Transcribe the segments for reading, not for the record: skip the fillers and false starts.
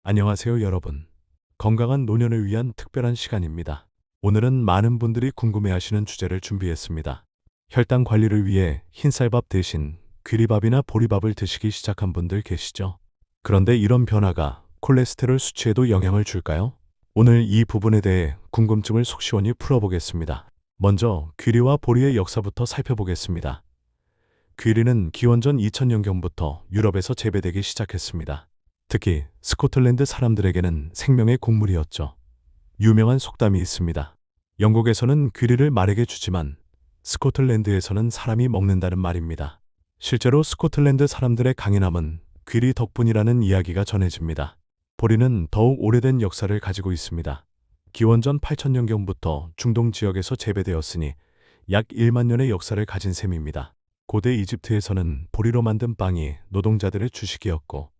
안녕하세요, 여러분. 건강한 노년을 위한 특별한 시간입니다. 오늘은 많은 분들이 궁금해하시는 주제를 준비했습니다. 혈당 관리를 위해 흰쌀밥 대신 귀리밥이나 보리밥을 드시기 시작한 분들 계시죠? 그런데 이런 변화가 콜레스테롤 수치에도 영향을 줄까요? 오늘 이 부분에 대해 궁금증을 속 시원히 풀어보겠습니다. 먼저 귀리와 보리의 역사부터 살펴보겠습니다. 귀리는 기원전 2000년경부터 유럽에서 재배되기 시작했습니다. 특히 스코틀랜드 사람들에게는 생명의 곡물이었죠. 유명한 속담이 있습니다. 영국에서는 귀리를 말에게 주지만 스코틀랜드에서는 사람이 먹는다는 말입니다. 실제로 스코틀랜드 사람들의 강인함은 귀리 덕분이라는 이야기가 전해집니다. 보리는 더욱 오래된 역사를 가지고 있습니다. 기원전 8000년경부터 중동 지역에서 재배되었으니 약 1만 년의 역사를 가진 셈입니다. 고대 이집트에서는 보리로 만든 빵이 노동자들의 주식이었고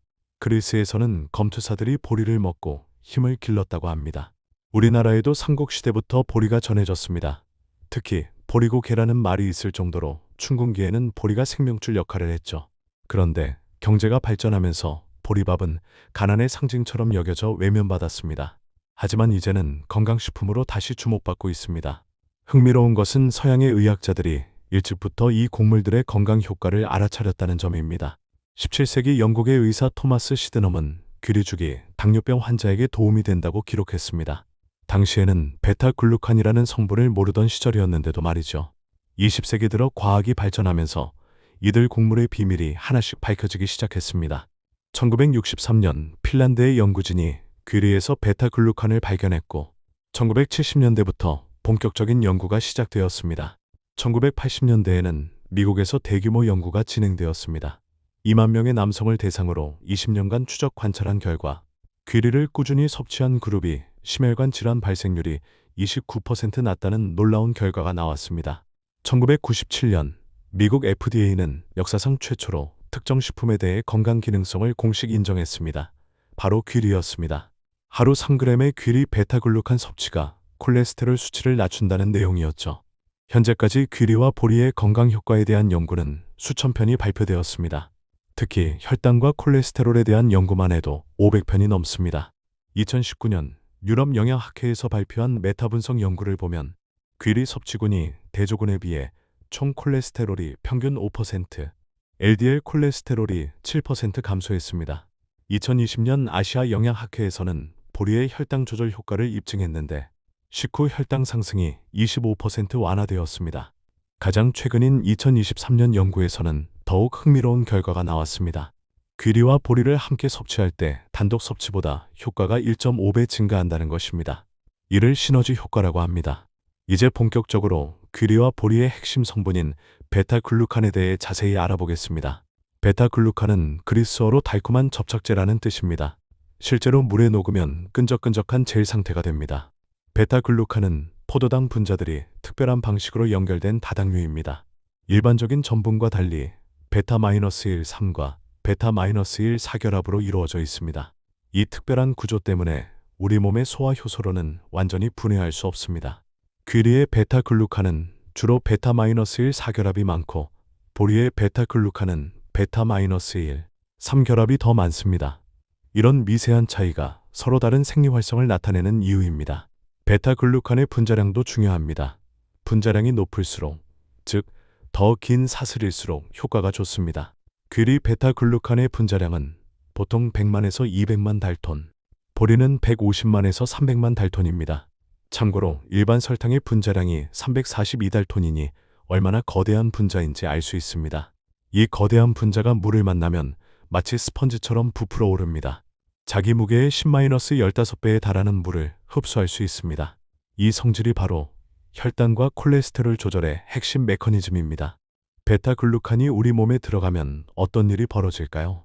그리스에서는 검투사들이 보리를 먹고 힘을 길렀다고 합니다. 우리나라에도 삼국시대부터 보리가 전해졌습니다. 특히 보리고 개라는 말이 있을 정도로 춘궁기에는 보리가 생명줄 역할을 했죠. 그런데 경제가 발전하면서 보리밥은 가난의 상징처럼 여겨져 외면받았습니다. 하지만 이제는 건강식품으로 다시 주목받고 있습니다. 흥미로운 것은 서양의 의학자들이 일찍부터 이 곡물들의 건강 효과를 알아차렸다는 점입니다. 17세기 영국의 의사 토마스 시드넘은 귀리죽이 당뇨병 환자에게 도움이 된다고 기록했습니다. 당시에는 베타글루칸이라는 성분을 모르던 시절이었는데도 말이죠. 20세기 들어 과학이 발전하면서 이들 곡물의 비밀이 하나씩 밝혀지기 시작했습니다. 1963년 핀란드의 연구진이 귀리에서 베타글루칸을 발견했고 1970년대부터 본격적인 연구가 시작되었습니다. 1980년대에는 미국에서 대규모 연구가 진행되었습니다. 2만 명의 남성을 대상으로 20년간 추적 관찰한 결과 귀리를 꾸준히 섭취한 그룹이 심혈관 질환 발생률이 29% 낮다는 놀라운 결과가 나왔습니다. 1997년 미국 FDA는 역사상 최초로 특정 식품에 대해 건강 기능성을 공식 인정했습니다. 바로 귀리였습니다. 하루 3g의 귀리 베타글루칸 섭취가 콜레스테롤 수치를 낮춘다는 내용이었죠. 현재까지 귀리와 보리의 건강 효과에 대한 연구는 수천 편이 발표되었습니다. 특히 혈당과 콜레스테롤에 대한 연구만 해도 500편이 넘습니다. 2019년 유럽 영양학회에서 발표한 메타 분석 연구를 보면 귀리 섭취군이 대조군에 비해 총 콜레스테롤이 평균 5%, LDL 콜레스테롤이 7% 감소했습니다. 2020년 아시아 영양학회에서는 보리의 혈당 조절 효과를 입증했는데 식후 혈당 상승이 25% 완화되었습니다. 가장 최근인 2023년 연구에서는 더욱 흥미로운 결과가 나왔습니다. 귀리와 보리를 함께 섭취할 때 단독 섭취보다 효과가 1.5배 증가한다는 것입니다. 이를 시너지 효과라고 합니다. 이제 본격적으로 귀리와 보리의 핵심 성분인 베타글루칸에 대해 자세히 알아보겠습니다. 베타글루칸은 그리스어로 달콤한 접착제라는 뜻입니다. 실제로 물에 녹으면 끈적끈적한 젤 상태가 됩니다. 베타글루칸은 포도당 분자들이 특별한 방식으로 연결된 다당류입니다. 일반적인 전분과 달리 베타-1 3과 베타-1 4결합으로 이루어져 있습니다. 이 특별한 구조 때문에 우리 몸의 소화 효소로는 완전히 분해할 수 없습니다. 귀리의 베타글루칸은 주로 베타-1 4결합이 많고 보리의 베타글루칸은 베타-1 3결합이 더 많습니다. 이런 미세한 차이가 서로 다른 생리활성을 나타내는 이유입니다. 베타글루칸의 분자량도 중요합니다. 분자량이 높을수록, 즉 더 긴 사슬일수록 효과가 좋습니다. 귀리 베타글루칸의 분자량은 보통 100만에서 200만 달톤, 보리는 150만에서 300만 달톤입니다. 참고로 일반 설탕의 분자량이 342달톤이니 얼마나 거대한 분자인지 알 수 있습니다. 이 거대한 분자가 물을 만나면 마치 스펀지처럼 부풀어 오릅니다. 자기 무게의 10-15배에 달하는 물을 흡수할 수 있습니다. 이 성질이 바로 혈당과 콜레스테롤 조절의 핵심 메커니즘입니다. 베타글루칸이 우리 몸에 들어가면 어떤 일이 벌어질까요?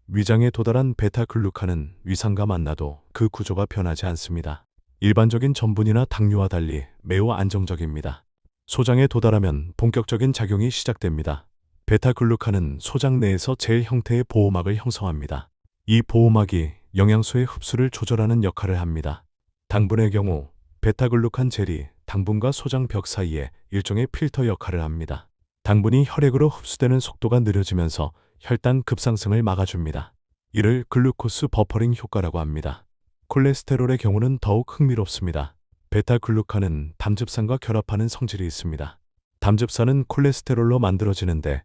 위장에 도달한 베타글루칸은 위산과 만나도 그 구조가 변하지 않습니다. 일반적인 전분이나 당류와 달리 매우 안정적입니다. 소장에 도달하면 본격적인 작용이 시작됩니다. 베타글루칸은 소장 내에서 젤 형태의 보호막을 형성합니다. 이 보호막이 영양소의 흡수를 조절하는 역할을 합니다. 당분의 경우 베타글루칸 젤이 당분과 소장 벽 사이에 일종의 필터 역할을 합니다. 당분이 혈액으로 흡수되는 속도가 느려지면서 혈당 급상승을 막아줍니다. 이를 글루코스 버퍼링 효과라고 합니다. 콜레스테롤의 경우는 더욱 흥미롭습니다. 베타글루칸은 담즙산과 결합하는 성질이 있습니다. 담즙산은 콜레스테롤로 만들어지는데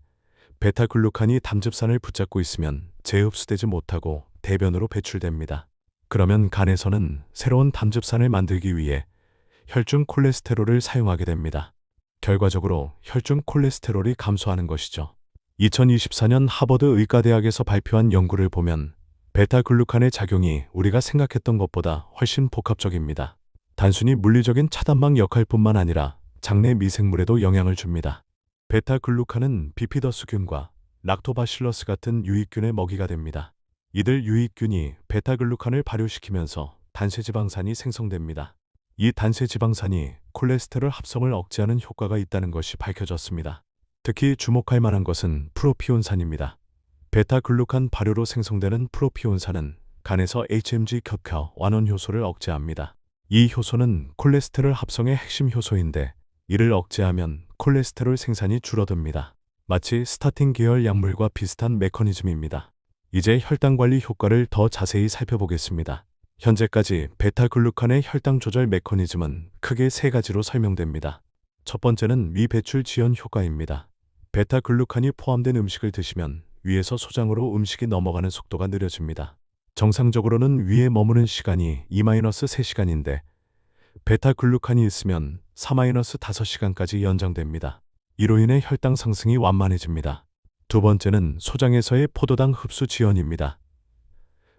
베타글루칸이 담즙산을 붙잡고 있으면 재흡수되지 못하고 대변으로 배출됩니다. 그러면 간에서는 새로운 담즙산을 만들기 위해 혈중 콜레스테롤을 사용하게 됩니다. 결과적으로 혈중 콜레스테롤이 감소하는 것이죠. 2024년 하버드 의과대학에서 발표한 연구를 보면 베타글루칸의 작용이 우리가 생각했던 것보다 훨씬 복합적입니다. 단순히 물리적인 차단막 역할뿐만 아니라 장내 미생물에도 영향을 줍니다. 베타글루칸은 비피더스균과 락토바실러스 같은 유익균의 먹이가 됩니다. 이들 유익균이 베타글루칸을 발효시키면서 단세지방산이 생성됩니다. 이 단세지방산이 콜레스테롤 합성을 억제하는 효과가 있다는 것이 밝혀졌습니다. 특히 주목할 만한 것은 프로피온산입니다. 베타글루칸 발효로 생성되는 프로피온산은 간에서 HMG 격하 완원 효소를 억제합니다. 이 효소는 콜레스테롤 합성의 핵심 효소인데 이를 억제하면 콜레스테롤 생산이 줄어듭니다. 마치 스타틴 계열 약물과 비슷한 메커니즘입니다. 이제 혈당 관리 효과를 더 자세히 살펴보겠습니다. 현재까지 베타글루칸의 혈당 조절 메커니즘은 크게 세 가지로 설명됩니다. 첫 번째는 위배출 지연 효과입니다. 베타글루칸이 포함된 음식을 드시면 위에서 소장으로 음식이 넘어가는 속도가 느려집니다. 정상적으로는 위에 머무는 시간이 2-3시간인데 베타글루칸이 있으면 4-5시간까지 연장됩니다. 이로 인해 혈당 상승이 완만해집니다. 두 번째는 소장에서의 포도당 흡수 지연입니다.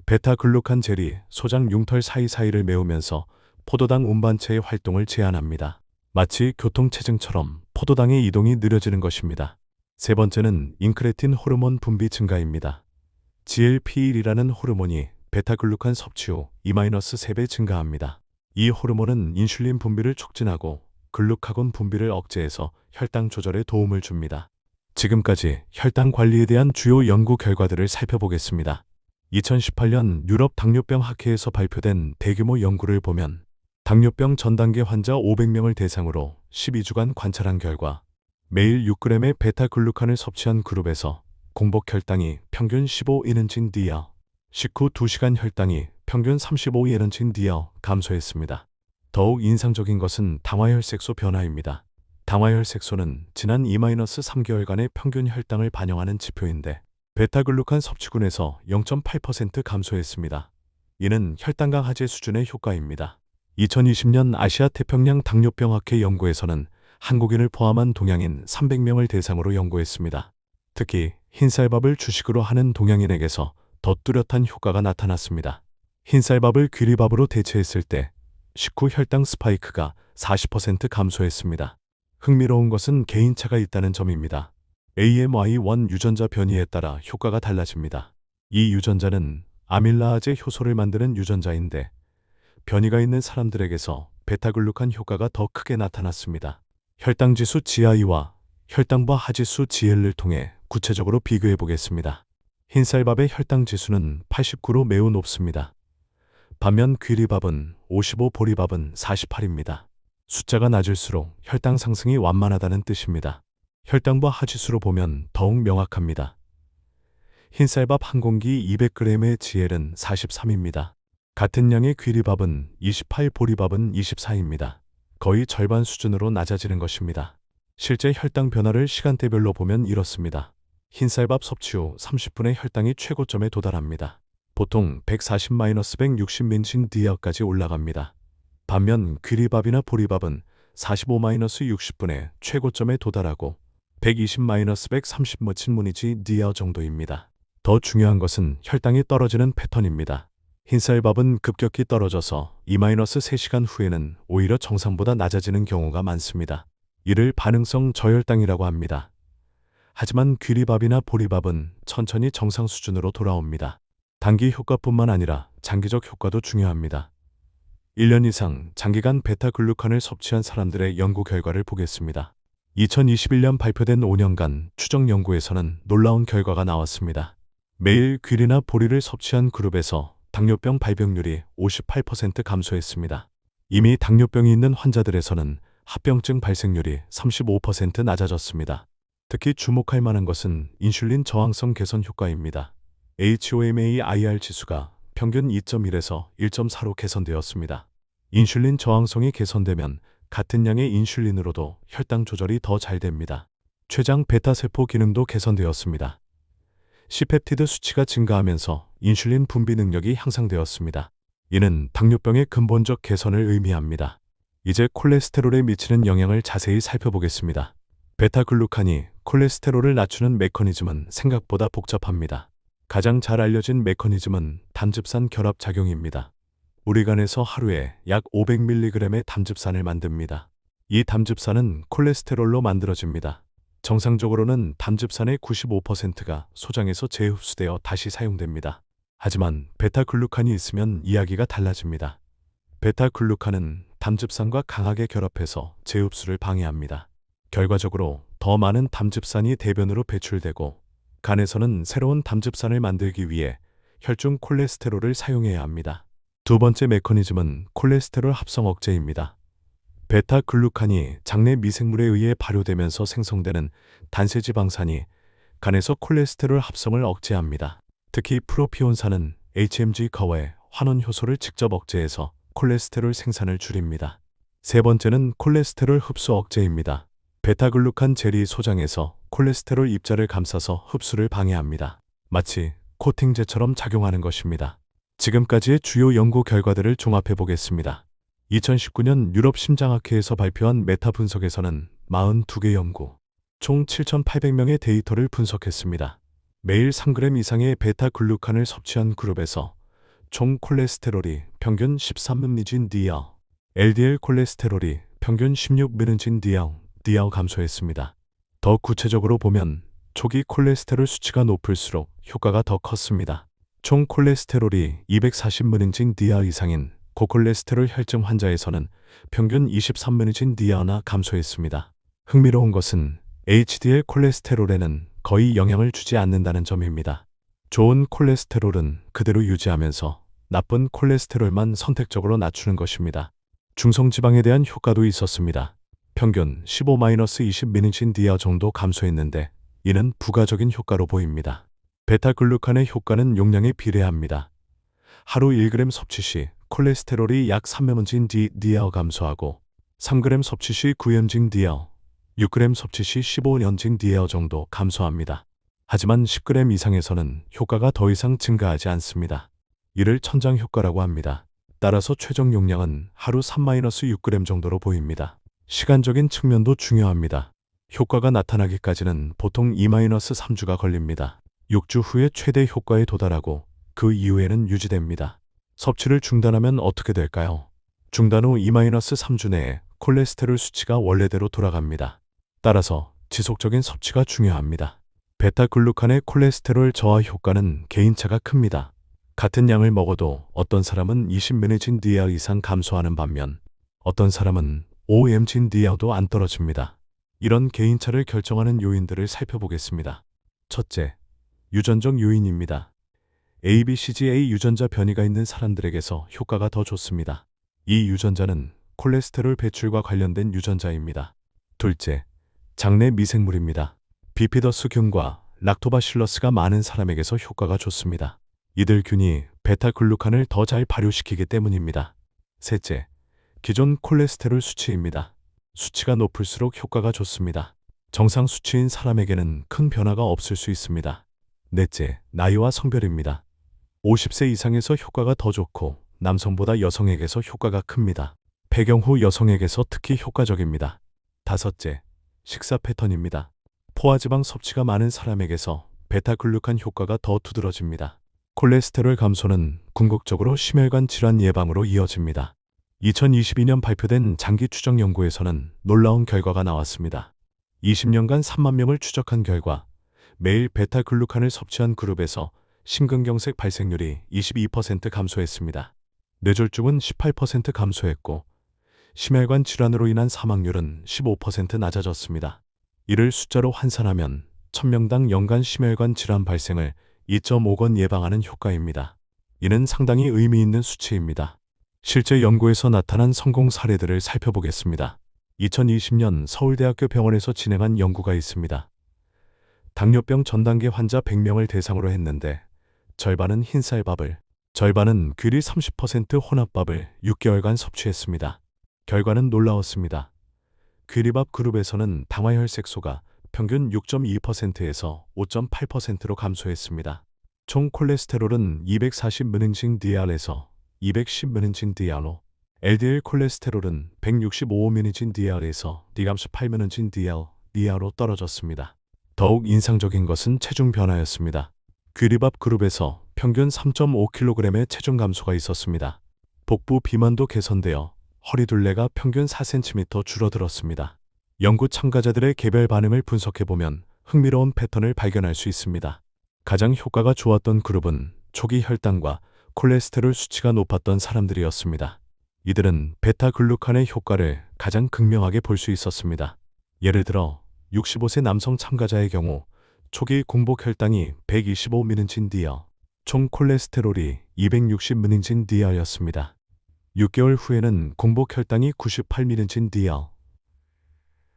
베타글루칸 젤이 소장 융털 사이사이를 메우면서 포도당 운반체의 활동을 제한합니다. 마치 교통체증처럼 포도당의 이동이 느려지는 것입니다. 세 번째는 인크레틴 호르몬 분비 증가입니다. GLP-1이라는 호르몬이 베타글루칸 섭취 후 2-3배 증가합니다. 이 호르몬은 인슐린 분비를 촉진하고 글루카곤 분비를 억제해서 혈당 조절에 도움을 줍니다. 지금까지 혈당 관리에 대한 주요 연구 결과들을 살펴보겠습니다. 2018년 유럽 당뇨병 학회에서 발표된 대규모 연구를 보면 당뇨병 전 단계 환자 500명을 대상으로 12주간 관찰한 결과 매일 6g의 베타글루칸을 섭취한 그룹에서 공복 혈당이 평균 15에너진디어, 식후 2시간 혈당이 평균 35에너진디어 감소했습니다. 더욱 인상적인 것은 당화혈색소 변화입니다. 당화혈색소는 지난 2-3개월간의 평균 혈당을 반영하는 지표인데 베타글루칸 섭취군에서 0.8% 감소했습니다. 이는 혈당 강화제 수준의 효과입니다. 2020년 아시아 태평양 당뇨병 학회 연구에서는 한국인을 포함한 동양인 300명을 대상으로 연구했습니다. 특히 흰쌀밥을 주식으로 하는 동양인에게서 더 뚜렷한 효과가 나타났습니다. 흰쌀밥을 귀리밥으로 대체했을 때 식후 혈당 스파이크가 40% 감소했습니다. 흥미로운 것은 개인차가 있다는 점입니다. AMY1 유전자 변이에 따라 효과가 달라집니다. 이 유전자는 아밀라아제 효소를 만드는 유전자인데 변이가 있는 사람들에게서 베타글루칸 효과가 더 크게 나타났습니다. 혈당지수 GI와 혈당바 하지수 GL을 통해 구체적으로 비교해 보겠습니다. 흰쌀밥의 혈당지수는 89로 매우 높습니다. 반면 귀리밥은 55, 보리밥은 48입니다. 숫자가 낮을수록 혈당 상승이 완만하다는 뜻입니다. 혈당바 하지수로 보면 더욱 명확합니다. 흰쌀밥 한 공기 200g의 GL은 43입니다. 같은 양의 귀리밥은 28, 보리밥은 24입니다. 거의 절반 수준으로 낮아지는 것입니다. 실제 혈당 변화를 시간대별로 보면 이렇습니다. 흰쌀밥 섭취 후 30분의 혈당이 최고점에 도달합니다. 보통 140-160민진디어까지 올라갑니다. 반면 귀리밥이나 보리밥은 45-60분에 최고점에 도달하고 120-130머친무니지 디어 정도입니다. 더 중요한 것은 혈당이 떨어지는 패턴입니다. 흰쌀밥은 급격히 떨어져서 2-3시간 후에는 오히려 정상보다 낮아지는 경우가 많습니다. 이를 반응성 저혈당이라고 합니다. 하지만 귀리밥이나 보리밥은 천천히 정상 수준으로 돌아옵니다. 단기 효과뿐만 아니라 장기적 효과도 중요합니다. 1년 이상 장기간 베타글루칸을 섭취한 사람들의 연구 결과를 보겠습니다. 2021년 발표된 5년간 추적 연구에서는 놀라운 결과가 나왔습니다. 매일 귀리나 보리를 섭취한 그룹에서 당뇨병 발병률이 58% 감소했습니다. 이미 당뇨병이 있는 환자들에서는 합병증 발생률이 35% 낮아졌습니다. 특히 주목할 만한 것은 인슐린 저항성 개선 효과입니다. HOMA-IR 지수가 평균 2.1에서 1.4로 개선되었습니다. 인슐린 저항성이 개선되면 같은 양의 인슐린으로도 혈당 조절이 더 잘 됩니다. 췌장 베타세포 기능도 개선되었습니다. C펩티드 수치가 증가하면서 인슐린 분비 능력이 향상되었습니다. 이는 당뇨병의 근본적 개선을 의미합니다. 이제 콜레스테롤에 미치는 영향을 자세히 살펴보겠습니다. 베타글루칸이 콜레스테롤을 낮추는 메커니즘은 생각보다 복잡합니다. 가장 잘 알려진 메커니즘은 담즙산 결합 작용입니다. 우리 간에서 하루에 약 500mg의 담즙산을 만듭니다. 이 담즙산은 콜레스테롤로 만들어집니다. 정상적으로는 담즙산의 95%가 소장에서 재흡수되어 다시 사용됩니다. 하지만 베타글루칸이 있으면 이야기가 달라집니다. 베타글루칸은 담즙산과 강하게 결합해서 재흡수를 방해합니다. 결과적으로 더 많은 담즙산이 대변으로 배출되고 간에서는 새로운 담즙산을 만들기 위해 혈중 콜레스테롤을 사용해야 합니다. 두 번째 메커니즘은 콜레스테롤 합성 억제입니다. 베타글루칸이 장내 미생물에 의해 발효되면서 생성되는 단세지방산이 간에서 콜레스테롤 합성을 억제합니다. 특히 프로피온산은 HMG-CoA의 환원 효소를 직접 억제해서 콜레스테롤 생산을 줄입니다. 세 번째는 콜레스테롤 흡수 억제입니다. 베타글루칸 젤이 소장에서 콜레스테롤 입자를 감싸서 흡수를 방해합니다. 마치 코팅제처럼 작용하는 것입니다. 지금까지의 주요 연구 결과들을 종합해 보겠습니다. 2019년 유럽 심장학회에서 발표한 메타 분석에서는 42개 연구, 총 7,800명의 데이터를 분석했습니다. 매일 3g 이상의 베타글루칸을 섭취한 그룹에서 총 콜레스테롤이 평균 13mg/dl, LDL 콜레스테롤이 평균 16mg/dl 감소했습니다. 더 구체적으로 보면 초기 콜레스테롤 수치가 높을수록 효과가 더 컸습니다. 총 콜레스테롤이 240mg/dl 이상인 고콜레스테롤 혈증 환자에서는 평균 23mg/dl나 감소했습니다. 흥미로운 것은 HDL 콜레스테롤에는 거의 영향을 주지 않는다는 점입니다. 좋은 콜레스테롤은 그대로 유지하면서 나쁜 콜레스테롤만 선택적으로 낮추는 것입니다. 중성지방에 대한 효과도 있었습니다. 평균 15-20mg/dl 정도 감소했는데 이는 부가적인 효과로 보입니다. 베타글루칸의 효과는 용량에 비례합니다. 하루 1g 섭취 시 콜레스테롤이 약 3mg/dl 감소하고 3g 섭취 시 9mg/dl, 6g 섭취 시 15mg/dl 정도 감소합니다. 하지만 10g 이상에서는 효과가 더 이상 증가하지 않습니다. 이를 천장 효과라고 합니다. 따라서 최종 용량은 하루 3-6g 정도로 보입니다. 시간적인 측면도 중요합니다. 효과가 나타나기까지는 보통 2-3주가 걸립니다. 6주 후에 최대 효과에 도달하고 그 이후에는 유지됩니다. 섭취를 중단하면 어떻게 될까요? 중단 후 2-3주 내에 콜레스테롤 수치가 원래대로 돌아갑니다. 따라서 지속적인 섭취가 중요합니다. 베타글루칸의 콜레스테롤 저하 효과는 개인차가 큽니다. 같은 양을 먹어도 어떤 사람은 20mg/dl 이상 감소하는 반면 어떤 사람은 5mg/dl도 안 떨어집니다. 이런 개인차를 결정하는 요인들을 살펴보겠습니다. 첫째, 유전적 요인입니다. ABCGA 유전자 변이가 있는 사람들에게서 효과가 더 좋습니다. 이 유전자는 콜레스테롤 배출과 관련된 유전자입니다. 둘째, 장내 미생물입니다. 비피더스균과 락토바실러스가 많은 사람에게서 효과가 좋습니다. 이들 균이 베타글루칸을 더 잘 발효시키기 때문입니다. 셋째, 기존 콜레스테롤 수치입니다. 수치가 높을수록 효과가 좋습니다. 정상 수치인 사람에게는 큰 변화가 없을 수 있습니다. 넷째, 나이와 성별입니다. 50세 이상에서 효과가 더 좋고 남성보다 여성에게서 효과가 큽니다. 폐경 후 여성에게서 특히 효과적입니다. 다섯째, 식사 패턴입니다. 포화지방 섭취가 많은 사람에게서 베타글루칸 효과가 더 두드러집니다. 콜레스테롤 감소는 궁극적으로 심혈관 질환 예방으로 이어집니다. 2022년 발표된 장기 추적 연구에서는 놀라운 결과가 나왔습니다. 20년간 3만 명을 추적한 결과 매일 베타글루칸을 섭취한 그룹에서 심근경색 발생률이 22% 감소했습니다. 뇌졸중은 18% 감소했고 심혈관 질환으로 인한 사망률은 15% 낮아졌습니다. 이를 숫자로 환산하면 1000명당 연간 심혈관 질환 발생을 2.5건 예방하는 효과입니다. 이는 상당히 의미 있는 수치입니다. 실제 연구에서 나타난 성공 사례들을 살펴보겠습니다. 2020년 서울대학교 병원에서 진행한 연구가 있습니다. 당뇨병 전 단계 환자 100명을 대상으로 했는데 절반은 흰쌀밥을, 절반은 귀리 30% 혼합밥을 6개월간 섭취했습니다. 결과는 놀라웠습니다. 귀리밥 그룹에서는 당화혈색소가 평균 6.2%에서 5.8%로 감소했습니다. 총 콜레스테롤은 240mg/dl에서 210mg/dl로, LDL 콜레스테롤은 165mg/dl에서 238mg/dl로 떨어졌습니다. 더욱 인상적인 것은 체중 변화였습니다. 귀리밥 그룹에서 평균 3.5kg의 체중 감소가 있었습니다. 복부 비만도 개선되어 허리둘레가 평균 4cm 줄어들었습니다. 연구 참가자들의 개별 반응을 분석해보면 흥미로운 패턴을 발견할 수 있습니다. 가장 효과가 좋았던 그룹은 초기 혈당과 콜레스테롤 수치가 높았던 사람들이었습니다. 이들은 베타글루칸의 효과를 가장 극명하게 볼 수 있었습니다. 예를 들어 65세 남성 참가자의 경우 초기 공복 혈당이 125mg/dl, 총 콜레스테롤이 260mg/dl였습니다. 6개월 후에는 공복 혈당이 98mg/dl,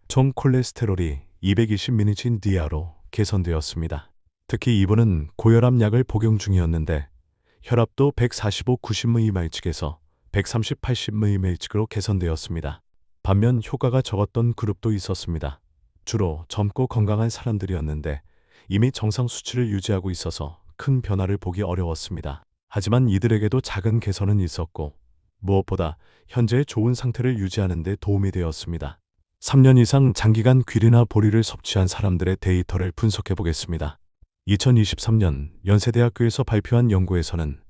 총 콜레스테롤이 220mg/dl로 개선되었습니다. 특히 이분은 고혈압 약을 복용 중이었는데 혈압도 145/90mHg에서 130/80mHg로 개선되었습니다. 반면 효과가 적었던 그룹도 있었습니다. 주로 젊고 건강한 사람들이었는데 이미 정상 수치를 유지하고 있어서 큰 변화를 보기 어려웠습니다. 하지만 이들에게도 작은 개선은 있었고 무엇보다 현재의 좋은 상태를 유지하는 데 도움이 되었습니다. 3년 이상 장기간 귀리나 보리를 섭취한 사람들의 데이터를 분석해 보겠습니다. 2023년 연세대학교에서 발표한 연구에서는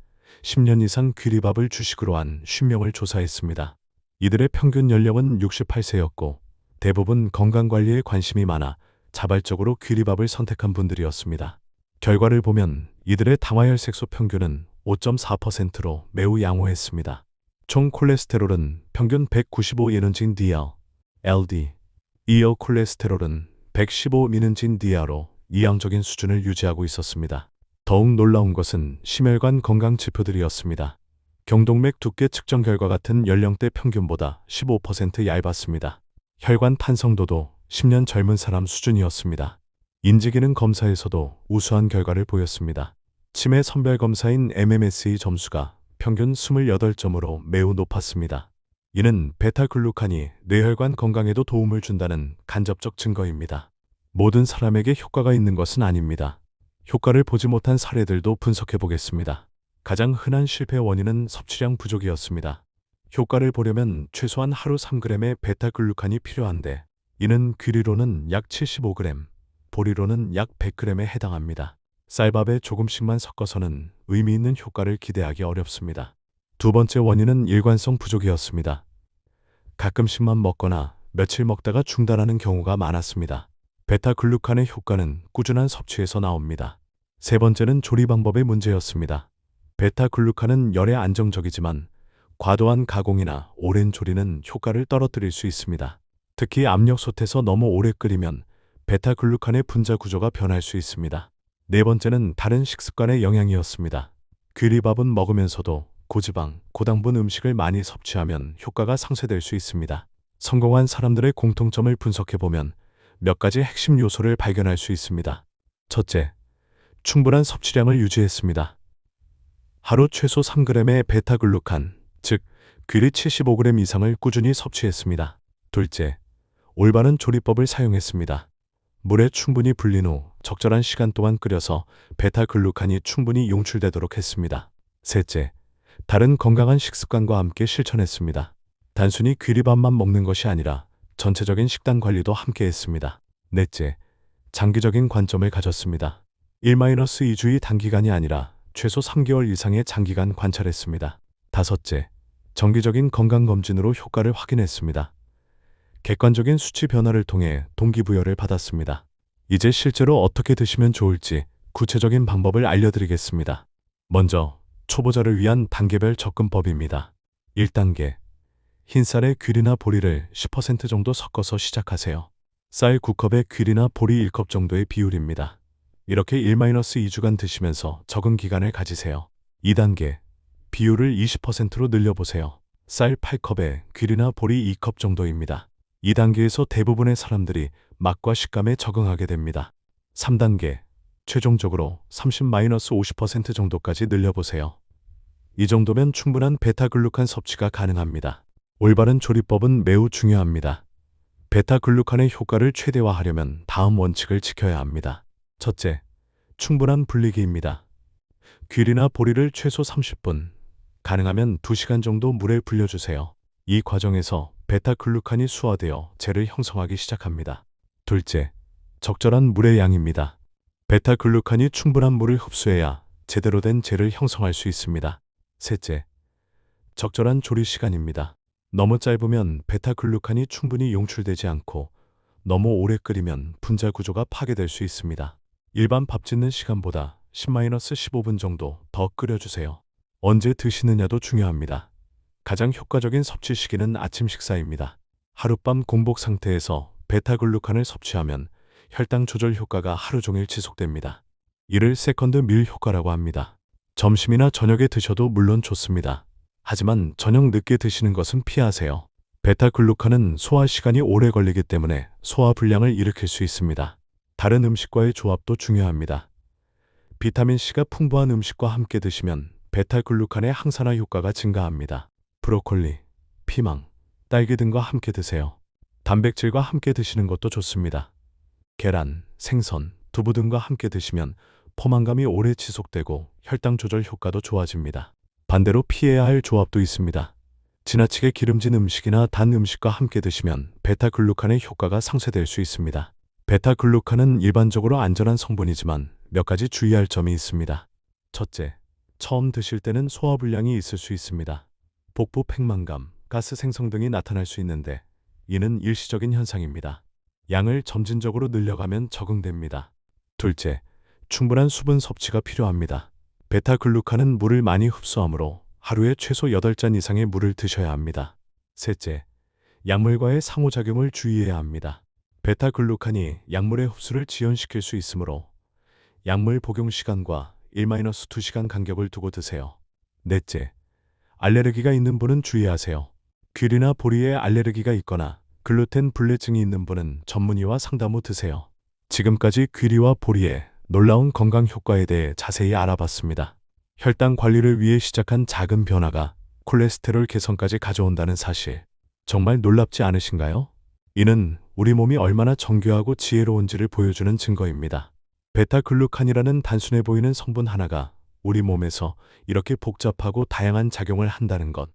10년 이상 귀리밥을 주식으로 한 50명을 조사했습니다. 이들의 평균 연령은 68세였고 대부분 건강관리에 관심이 많아 자발적으로 귀리밥을 선택한 분들이었습니다. 결과를 보면 이들의 당화혈색소 평균은 5.4%로 매우 양호했습니다. 총 콜레스테롤은 평균 195mg/dl, LD, 이어 콜레스테롤은 115mg/dl로 이항적인 수준을 유지하고 있었습니다. 더욱 놀라운 것은 심혈관 건강 지표들이었습니다. 경동맥 두께 측정 결과 같은 연령대 평균보다 15% 얇았습니다. 혈관 탄성도도 10년 젊은 사람 수준이었습니다. 인지기능 검사에서도 우수한 결과를 보였습니다. 치매 선별 검사인 MMSE 점수가 평균 28점으로 매우 높았습니다. 이는 베타글루칸이 뇌혈관 건강에도 도움을 준다는 간접적 증거입니다. 모든 사람에게 효과가 있는 것은 아닙니다. 효과를 보지 못한 사례들도 분석해 보겠습니다. 가장 흔한 실패 원인은 섭취량 부족이었습니다. 효과를 보려면 최소한 하루 3g의 베타글루칸이 필요한데 이는 귀리로는 약 75g, 보리로는 약 100g에 해당합니다. 쌀밥에 조금씩만 섞어서는 의미 있는 효과를 기대하기 어렵습니다. 두 번째 원인은 일관성 부족이었습니다. 가끔씩만 먹거나 며칠 먹다가 중단하는 경우가 많았습니다. 베타글루칸의 효과는 꾸준한 섭취에서 나옵니다. 세 번째는 조리 방법의 문제였습니다. 베타글루칸은 열에 안정적이지만 과도한 가공이나 오랜 조리는 효과를 떨어뜨릴 수 있습니다. 특히 압력솥에서 너무 오래 끓이면 베타글루칸의 분자 구조가 변할 수 있습니다. 네 번째는 다른 식습관의 영향이었습니다. 귀리밥은 먹으면서도 고지방, 고당분 음식을 많이 섭취하면 효과가 상쇄될 수 있습니다. 성공한 사람들의 공통점을 분석해보면 몇 가지 핵심 요소를 발견할 수 있습니다. 첫째, 충분한 섭취량을 유지했습니다. 하루 최소 3g의 베타글루칸, 즉 귀리 75g 이상을 꾸준히 섭취했습니다. 둘째, 올바른 조리법을 사용했습니다. 물에 충분히 불린 후 적절한 시간 동안 끓여서 베타글루칸이 충분히 용출되도록 했습니다. 셋째, 다른 건강한 식습관과 함께 실천했습니다. 단순히 귀리밥만 먹는 것이 아니라 전체적인 식단 관리도 함께 했습니다. 넷째, 장기적인 관점을 가졌습니다. 1-2주의 단기간이 아니라 최소 3개월 이상의 장기간 관찰했습니다. 다섯째, 정기적인 건강검진으로 효과를 확인했습니다. 객관적인 수치 변화를 통해 동기부여를 받았습니다. 이제 실제로 어떻게 드시면 좋을지 구체적인 방법을 알려드리겠습니다. 먼저 초보자를 위한 단계별 접근법입니다. 1단계, 흰쌀에 귀리나 보리를 10% 정도 섞어서 시작하세요. 쌀 9컵에 귀리나 보리 1컵 정도의 비율입니다. 이렇게 1-2주간 드시면서 적응 기간을 가지세요. 2단계, 비율을 20%로 늘려보세요. 쌀 8컵에 귀리나 보리 2컵 정도입니다. 2단계에서 대부분의 사람들이 맛과 식감에 적응하게 됩니다. 3단계, 최종적으로 30-50% 정도까지 늘려보세요. 이 정도면 충분한 베타글루칸 섭취가 가능합니다. 올바른 조리법은 매우 중요합니다. 베타글루칸의 효과를 최대화하려면 다음 원칙을 지켜야 합니다. 첫째, 충분한 불리기입니다. 귀리나 보리를 최소 30분, 가능하면 2시간 정도 물에 불려주세요. 이 과정에서 베타글루칸이 수화되어 젤을 형성하기 시작합니다. 둘째, 적절한 물의 양입니다. 베타글루칸이 충분한 물을 흡수해야 제대로 된 젤을 형성할 수 있습니다. 셋째, 적절한 조리 시간입니다. 너무 짧으면 베타글루칸이 충분히 용출되지 않고 너무 오래 끓이면 분자 구조가 파괴될 수 있습니다. 일반 밥 짓는 시간보다 10-15분 정도 더 끓여주세요. 언제 드시느냐도 중요합니다. 가장 효과적인 섭취 시기는 아침 식사입니다. 하룻밤 공복 상태에서 베타글루칸을 섭취하면 혈당 조절 효과가 하루 종일 지속됩니다. 이를 세컨드 밀 효과라고 합니다. 점심이나 저녁에 드셔도 물론 좋습니다. 하지만 저녁 늦게 드시는 것은 피하세요. 베타글루칸은 소화 시간이 오래 걸리기 때문에 소화 불량을 일으킬 수 있습니다. 다른 음식과의 조합도 중요합니다. 비타민C가 풍부한 음식과 함께 드시면 베타글루칸의 항산화 효과가 증가합니다. 브로콜리, 피망, 딸기 등과 함께 드세요. 단백질과 함께 드시는 것도 좋습니다. 계란, 생선, 두부 등과 함께 드시면 포만감이 오래 지속되고 혈당 조절 효과도 좋아집니다. 반대로 피해야 할 조합도 있습니다. 지나치게 기름진 음식이나 단 음식과 함께 드시면 베타글루칸의 효과가 상쇄될 수 있습니다. 베타글루칸은 일반적으로 안전한 성분이지만 몇 가지 주의할 점이 있습니다. 첫째, 처음 드실 때는 소화불량이 있을 수 있습니다. 복부 팽만감, 가스 생성 등이 나타날 수 있는데 이는 일시적인 현상입니다. 양을 점진적으로 늘려가면 적응됩니다. 둘째, 충분한 수분 섭취가 필요합니다. 베타글루칸은 물을 많이 흡수하므로 하루에 최소 8잔 이상의 물을 드셔야 합니다. 셋째, 약물과의 상호작용을 주의해야 합니다. 베타글루칸이 약물의 흡수를 지연시킬 수 있으므로 약물 복용 시간과 1-2시간 간격을 두고 드세요. 넷째, 알레르기가 있는 분은 주의하세요. 귀리나 보리에 알레르기가 있거나 글루텐 불내증이 있는 분은 전문의와 상담 후 드세요. 지금까지 귀리와 보리의 놀라운 건강 효과에 대해 자세히 알아봤습니다. 혈당 관리를 위해 시작한 작은 변화가 콜레스테롤 개선까지 가져온다는 사실, 정말 놀랍지 않으신가요? 이는 우리 몸이 얼마나 정교하고 지혜로운지를 보여주는 증거입니다. 베타글루칸이라는 단순해 보이는 성분 하나가 우리 몸에서 이렇게 복잡하고 다양한 작용을 한다는 것,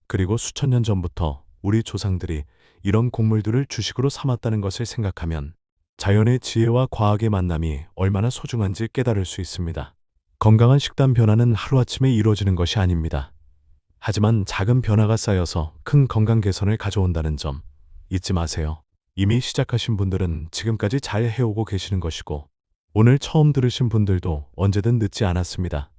그리고 수천 년 전부터 우리 조상들이 이런 곡물들을 주식으로 삼았다는 것을 생각하면 자연의 지혜와 과학의 만남이 얼마나 소중한지 깨달을 수 있습니다. 건강한 식단 변화는 하루아침에 이루어지는 것이 아닙니다. 하지만 작은 변화가 쌓여서 큰 건강 개선을 가져온다는 점 잊지 마세요. 이미 시작하신 분들은 지금까지 잘 해오고 계시는 것이고, 오늘 처음 들으신 분들도 언제든 늦지 않았습니다.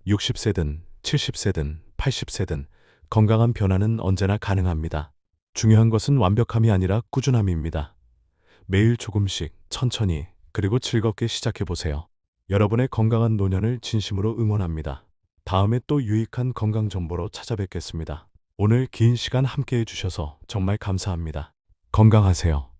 60세든 70세든 80세든 건강한 변화는 언제나 가능합니다. 중요한 것은 완벽함이 아니라 꾸준함입니다. 매일 조금씩 천천히 그리고 즐겁게 시작해보세요. 여러분의 건강한 노년을 진심으로 응원합니다. 다음에 또 유익한 건강 정보로 찾아뵙겠습니다. 오늘 긴 시간 함께 해주셔서 정말 감사합니다. 건강하세요.